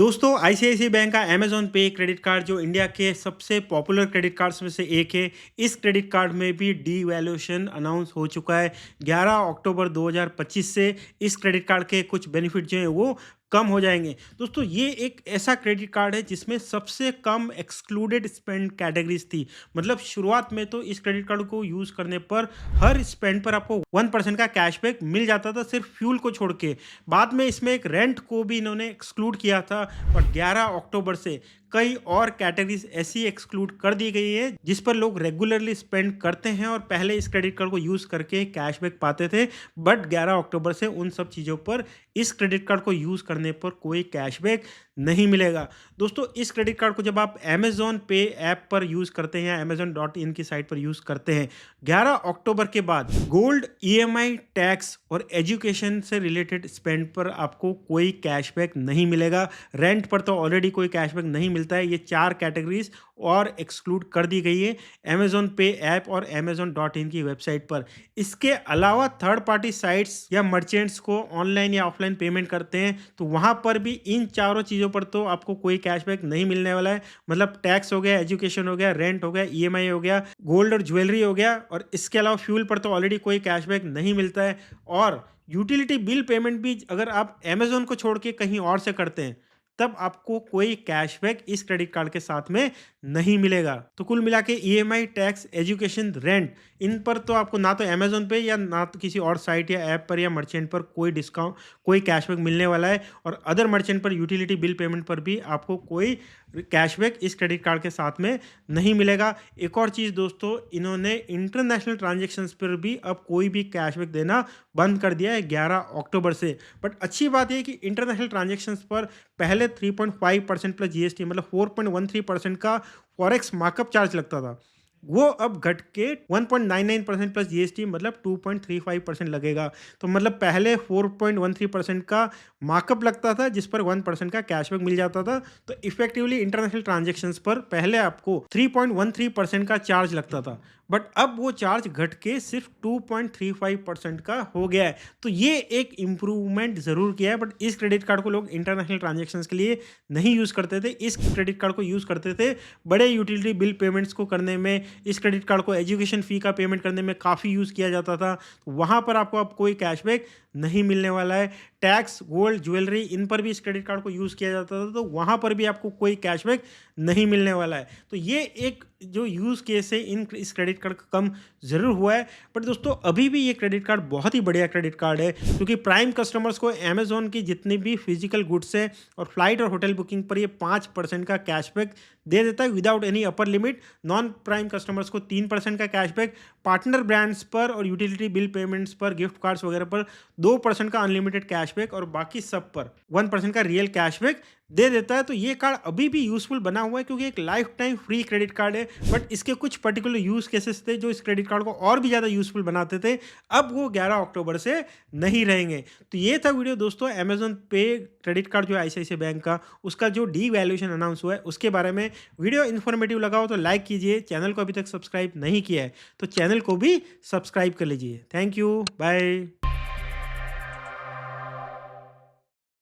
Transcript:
दोस्तों ICICI bank का Amazon पे क्रेडिट कार्ड जो इंडिया के सबसे पॉपुलर क्रेडिट कार्ड्स में से एक है। इस क्रेडिट कार्ड में भी डीवैल्यूएशन अनाउंस हो चुका है। 11 अक्टूबर 2025 से इस क्रेडिट कार्ड के कुछ बेनिफिट जो हैं वो कम हो जाएंगे। दोस्तों ये एक ऐसा क्रेडिट कार्ड है जिसमें सबसे कम एक्सक्लूडेड स्पेंड कैटेगरीज थी। मतलब शुरुआत में तो इस क्रेडिट कार्ड को यूज़ करने पर हर स्पेंड पर आपको 1% का कैशबैक मिल जाता था, सिर्फ फ्यूल को छोड़ के। बाद में इसमें एक रेंट को भी इन्होंने एक्सक्लूड किया था, पर 11 अक्टूबर से कई और कैटेगरीज ऐसी एक्सक्लूड कर दी गई है जिस पर लोग रेगुलरली स्पेंड करते हैं और पहले इस क्रेडिट कार्ड को यूज़ करके कैशबैक पाते थे। बट 11 अक्टूबर से उन सब चीज़ों पर इस क्रेडिट कार्ड को यूज़ करने पर कोई कैशबैक नहीं मिलेगा। दोस्तों इस क्रेडिट कार्ड को जब आप अमेज़न पे ऐप पर यूज़ करते हैं या amazon.in की साइट पर यूज़ करते हैं, 11 अक्टूबर के बाद गोल्ड, ईएमआई, टैक्स और एजुकेशन से रिलेटेड स्पेंड पर आपको कोई कैशबैक नहीं मिलेगा। रेंट पर तो ऑलरेडी कोई कैशबैक नहीं मिलता है। ये 4 कैटेगरीज और एक्सक्लूड कर दी गई है अमेज़न पे ऐप और amazon.in की वेबसाइट पर। इसके अलावा थर्ड पार्टी साइट्स या मर्चेंट्स को ऑनलाइन या ऑफलाइन पेमेंट करते हैं तो वहाँ पर भी इन चारों चीज़ों पर तो आपको कोई कैशबैक नहीं मिलने वाला है। मतलब टैक्स हो गया, एजुकेशन हो गया, रेंट हो गया, ईएमआई हो गया, गोल्ड और ज्वेलरी हो गया, और इसके अलावा फ्यूल पर तो ऑलरेडी कोई कैशबैक नहीं मिलता है। और यूटिलिटी बिल पेमेंट भी अगर आप अमेज़न को छोड़ के कहीं और से करते हैं तब आपको कोई कैशबैक इस क्रेडिट कार्ड के साथ में नहीं मिलेगा। तो कुल मिला के ईएमआई, टैक्स, एजुकेशन, रेंट, इन पर तो आपको ना तो अमेज़न पे या ना तो किसी और साइट या ऐप पर या मर्चेंट पर कोई डिस्काउंट, कोई कैशबैक मिलने वाला है। और अदर मर्चेंट पर यूटिलिटी बिल पेमेंट पर भी आपको कोई कैशबैक इस क्रेडिट कार्ड के साथ में नहीं मिलेगा। एक और चीज़ दोस्तों, इन्होंने इंटरनेशनल ट्रांजैक्शंस पर भी अब कोई भी कैशबैक देना बंद कर दिया है 11 अक्टूबर से। बट अच्छी बात यह है कि इंटरनेशनल ट्रांजैक्शंस पर पहले 3.5% प्लस जीएसटी मतलब 4.13% का फॉरेक्स मार्कअप चार्ज लगता था। वो अब घट के 1.99% प्लस जीएसटी मतलब 2.35% लगेगा। तो मतलब पहले 4.13% का मार्कअप लगता था जिस पर 1% का कैशबैक मिल जाता था। तो इफेक्टिवली इंटरनेशनल ट्रांजैक्शंस पर पहले आपको 3.13% का चार्ज लगता था, बट अब वो चार्ज घट के सिर्फ 2.35% का हो गया है। तो ये एक इम्प्रूवमेंट ज़रूर किया है। बट इस क्रेडिट कार्ड को लोग इंटरनेशनल ट्रांजैक्शंस के लिए नहीं यूज़ करते थे। इस क्रेडिट कार्ड को यूज़ करते थे बड़े यूटिलिटी बिल पेमेंट्स को करने में। इस क्रेडिट कार्ड को एजुकेशन फ़ी का पेमेंट करने में काफ़ी यूज़ किया जाता था। तो वहाँ पर आपको अब कोई कैशबैक नहीं मिलने वाला है। टैक्स, गोल्ड, ज्वेलरी, इन पर भी इस क्रेडिट कार्ड को यूज़ किया जाता था, तो वहाँ पर भी आपको कोई कैशबैक नहीं मिलने वाला है। तो ये एक जो यूज़ केस है इस क्रेडिट कार्ड का कम ज़रूर हुआ है। बट दोस्तों अभी भी ये क्रेडिट कार्ड बहुत ही बढ़िया क्रेडिट कार्ड है, क्योंकि प्राइम कस्टमर्स को अमेज़न की जितनी भी फिजिकल गुड्स है और फ्लाइट और होटल बुकिंग पर ये 5% का कैशबैक दे देता है without any upper limit. Non prime customers को 3% का कैशबैक, पार्टनर ब्रांड्स पर और यूटिलिटी बिल पेमेंट्स पर, गिफ्ट कार्ड्स वगैरह पर 2% का अनलिमिटेड कैशबैक और बाकी सब पर 1% का रियल कैशबैक दे देता है। तो ये कार्ड अभी भी यूजफुल बना हुआ है क्योंकि एक life time free credit card है। बट इसके कुछ पर्टिकुलर यूज केसेस थे जो इस क्रेडिट कार्ड को और भी ज़्यादा यूजफुल बनाते थे, अब वो 11 अक्टूबर से नहीं रहेंगे। तो ये था वीडियो दोस्तों अमेज़न पे क्रेडिट कार्ड जो आईसीआईसीआई बैंक का, उसका जो डीवैल्यूएशन अनाउंस हुआ है उसके बारे में। वीडियो इन्फॉर्मेटिव लगा हो तो लाइक कीजिए, चैनल को अभी तक सब्सक्राइब नहीं किया है तो चैनल को भी सब्सक्राइब कर लीजिए। Thank you, bye.